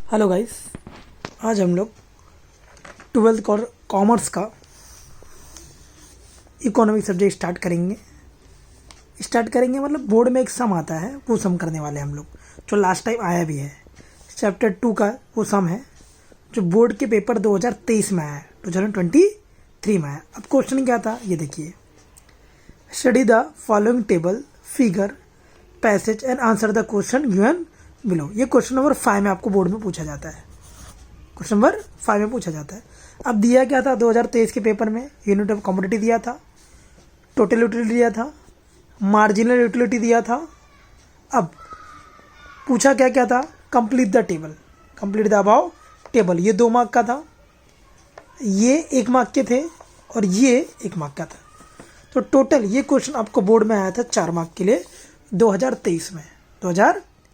Hello guys, आज हम लोग ट्वेल्थ कॉमर्स का इकोनॉमिक सब्जेक्ट स्टार्ट करेंगे मतलब बोर्ड में एक सम आता है, वो सम करने वाले हैं हम लोग, जो लास्ट टाइम आया भी है। चैप्टर 2 का वो सम है जो बोर्ड के पेपर 2023 में आया है, 2023 में आया। अब क्वेश्चन क्या था ये देखिए, study the following table figure passage and answer the question given below. ये क्वेश्चन नंबर 5 में आपको बोर्ड में पूछा जाता है, क्वेश्चन नंबर 5 में पूछा जाता है। अब दिया क्या था 2023 के पेपर में, यूनिट ऑफ कमोडिटी दिया था, टोटल यूटिलिटी दिया था, मार्जिनल यूटिलिटी दिया था। अब पूछा क्या क्या था, complete the table, complete the above table. ये 2 मार्क का था, ये 1 मार्क के थे और ये 1 मार्क का था। तो टोटल ये क्वेश्चन आपको बोर्ड में आया था 4 मार्क के लिए 2023 में।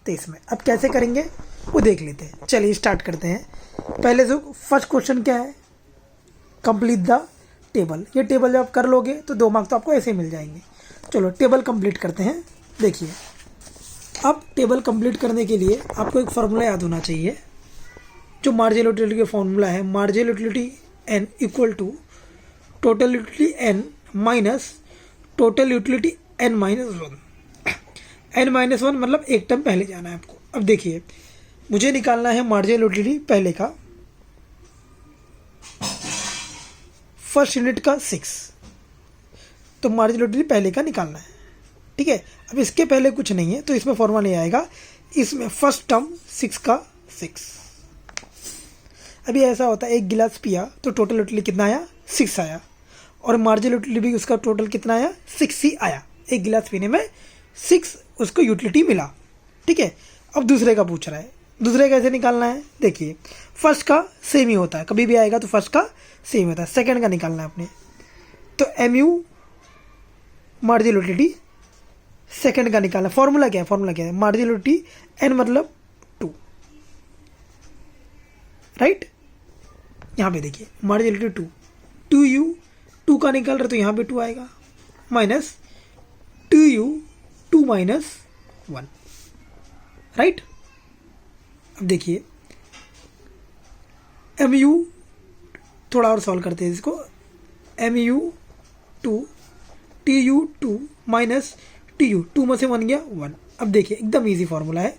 अब कैसे करेंगे वो देख लेते हैं। चलिए स्टार्ट करते हैं। पहले से फर्स्ट क्वेश्चन क्या है, कंप्लीट द टेबल। ये टेबल जब आप कर लोगे तो 2 मार्क तो आपको ऐसे ही मिल जाएंगे। चलो टेबल कंप्लीट करते हैं। देखिए, अब टेबल कंप्लीट करने के लिए आपको एक फार्मूला याद होना चाहिए, जो मार्जिनल यूटिलिटी का फार्मूला है। Marginal utility n equal to total utility n minus total utility n minus 1। n minus 1 मतलब एक टर्म पहले जाना है आपको। अब देखिए, मुझे निकालना है मार्जिनल यूटिलिटी पहले का, फर्स्ट यूनिट का 6, तो मार्जिनल यूटिलिटी पहले का निकालना है, ठीक है। अब इसके पहले कुछ नहीं है तो इसमें फॉर्मूला नहीं आएगा। इसमें फर्स्ट टर्म 6 का 6। अभी ऐसा होता है, एक गिलास पिया तो टोटल यूटिलिटी कितना आया, 6 आया, और मार्जिनल यूटिलिटी भी उसका टोटल कितना आया, 6 ही आया। एक गिलास पीने में 6 उसको यूटिलिटी मिला, ठीक है। अब दूसरे का पूछ रहा है, दूसरे कैसे निकालना है। देखिए, फर्स्ट का सेम ही होता है, कभी भी आएगा तो फर्स्ट का सेम होता है। सेकंड का निकालना है अपने, तो MU मार्जिनल यूटिलिटी सेकंड का निकालना। फॉर्मूला क्या है, मार्जिनल यूटिलिटी n मतलब 2, राइट। यहाँ पे देखिए मार्जिनल यूटिलिटी 2U 2 का निकाल रहे तो यहाँ पे 2 आएगा, माइनस 2U 2 माइनस 1, राइट। अब देखिए MU थोड़ा और सॉल्व करते हैं इसको। MU 2 TU 2 माइनस TU 2 में से 1 गया 1। अब देखिए एकदम इजी फॉर्मूला है।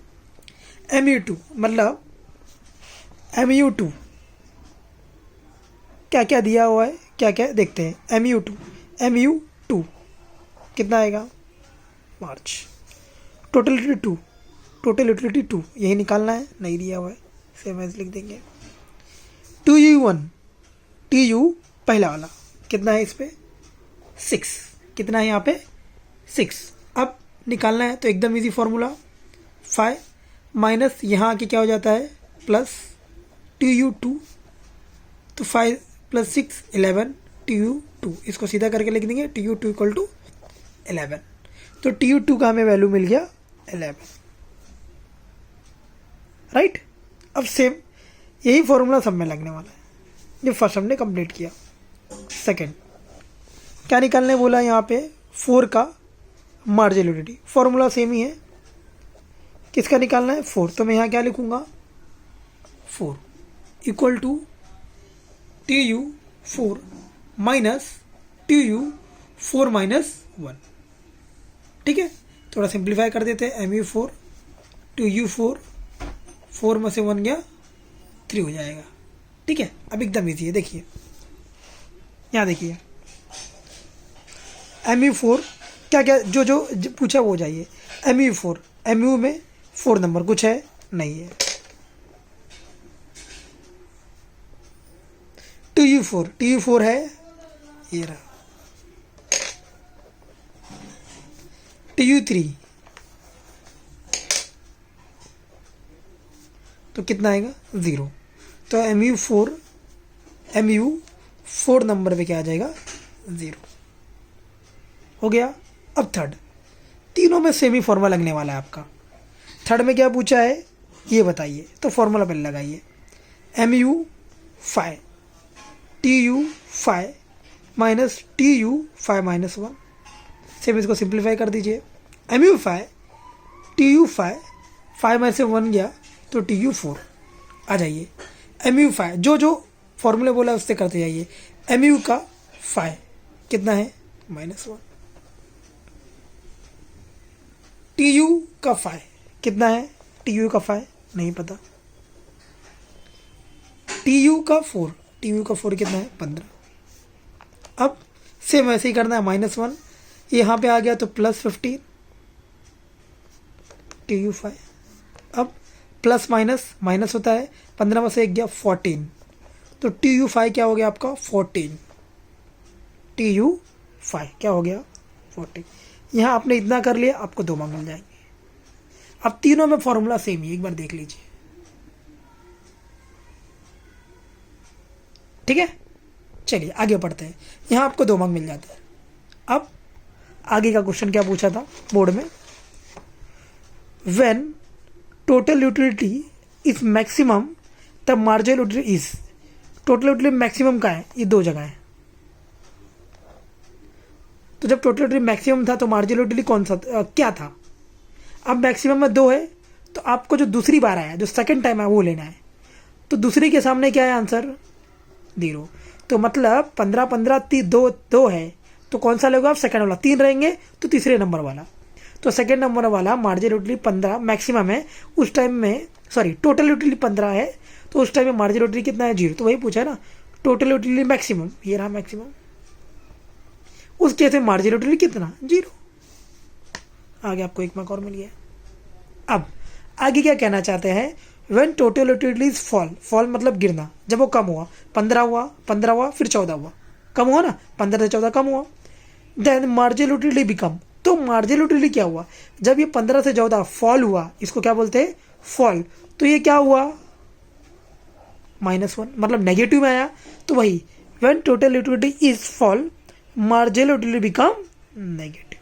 MU 2 मतलब MU 2 क्या क्या दिया हुआ है, क्या क्या देखते हैं। MU 2 कितना आएगा, मार्च। टोटल यूटिलिटी 2 यही निकालना है, नहीं दिया हुआ है, सेम एज लिख देंगे। 2U1 TU पहला वाला कितना है, इस पे 6, कितना है यहाँ पे 6। अब निकालना है तो एकदम इजी फॉर्मूला, 5 माइनस यहाँ आके क्या हो जाता है प्लस 2U2, तो 5 प्लस 6 11 TU2, इसको सीधा करके लिख देंगे TU2 इक्वल टू 11। तो TU2 का हमें वैल्यू मिल गया 11, राइट। अब सेम यही फॉर्मूला सब में लगने वाला है जो फर्स्ट हमने कंप्लीट किया। सेकंड क्या निकालने बोला यहाँ पे, 4 का मार्जिनल यूटिलिटी। फॉर्मूला सेम ही है, किसका निकालना है 4, तो मैं यहाँ क्या लिखूँगा 4 equal to TU4 minus TU4 minus 1, ठीक है। थोड़ा सिंप्लीफाई कर देते हैं। MU4 TU4 4 में से 1 गया 3 हो जाएगा, ठीक है। अब एकदम ईजी है, देखिए यहाँ देखिए MU4 क्या क्या जो पूछा वो जाइए। MU4 MU में 4 नंबर कुछ है नहीं है। TU4 है, ये रहा। TU3 तो कितना आएगा 0, तो MU4 नंबर पे क्या आ जाएगा 0 हो गया। अब थर्ड, तीनों में सेम ही फॉर्मूला लगने वाला है आपका। थर्ड में क्या पूछा है ये बताइए, तो फॉर्मूला पहले लगाइए। MU5 TU5 minus TU5 minus 1, same इसको सिंप्लीफाई कर दीजिए। MU5 TU5 5 में से 1 गया तो TU4 आ जाइए। MU फाइ जो जो फॉर्मूले बोला उससे करते जाइए। MU का फाइ कितना है -1। TU का फाइ कितना है, TU का फाइ नहीं पता। TU का 4 कितना है 15। अब सेम ऐसे ही करना है -1, यहाँ पे आ गया तो +15 TU फाइ। अब प्लस माइनस माइनस होता है, 15 में से 1 गया 14, तो TU फाइ क्या हो गया आपका 14। TU फाइ क्या हो गया 14। यहाँ आपने इतना कर लिया, आपको 2 मार्क्स मिल जाएंगे। अब तीनों में फॉर्मूला सेम ही, एक बार देख लीजिए, ठीक है। चलिए आगे बढ़ते हैं, यहाँ आपको 2 मार्क्स मिल जाते हैं। अब आगे का क्वेश्चन क्या पूछा था बोर्ड में, when total utility is maximum तब marginal utility is. Total utility maximum का है, ये 2 जगह है। तो जब टोटल यूटिलिटी मैक्सिमम था तो मार्जिनल यूटिलिटी कौन सा क्या था। अब मैक्सिमम में 2 है, तो आपको जो दूसरी बार आया, जो सेकंड टाइम है वो लेना है। तो दूसरी के सामने क्या है आंसर 0। तो मतलब 15 15 2 है, तो कौन सा लोगे आप सेकंड वाला। 3 रहेंगे तो तीसरे नंबर वाला। तो सेकंड नंबर वाला मार्जिनल यूटिलिटी 15 मैक्सिमम है उस टाइम में, सॉरी टोटल यूटिलिटी 15 है, तो उस टाइम में मार्जिनल यूटिलिटी कितना है 0। तो वही पूछा है ना, टोटल यूटिलिटी मैक्सिमम, ये रहा मैक्सिमम, उस केस में मार्जिनल यूटिलिटी कितना 0। आगे आपको 1 मार्क और मिल गया। अब आगे क्या कहना चाहते हैं, when total utility is fall मतलब गिरना, जब वो कम हुआ, 15 हुआ फिर 14 हुआ, कम हुआ ना, 15 से 14 कम हुआ, देन मार्जिनल यूटिलिटी बिकम। तो मार्जिनल यूटिलिटी क्या हुआ, जब ये 15 से 14 फॉल हुआ, इसको क्या बोलते हैं फॉल, तो ये क्या हुआ -1, मतलब नेगेटिव में आया। तो वही when total utility is fall marginal utility become negative.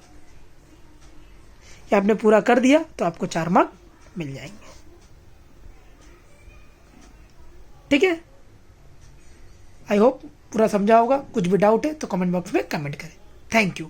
ये आपने पूरा कर दिया तो आपको 4 मार्क मिल जाएंगे, ठीक है। आई होप पूरा समझा होगा। कुछ भी डाउट है तो कमेंट बॉक्स में कमेंट करें। Thank you.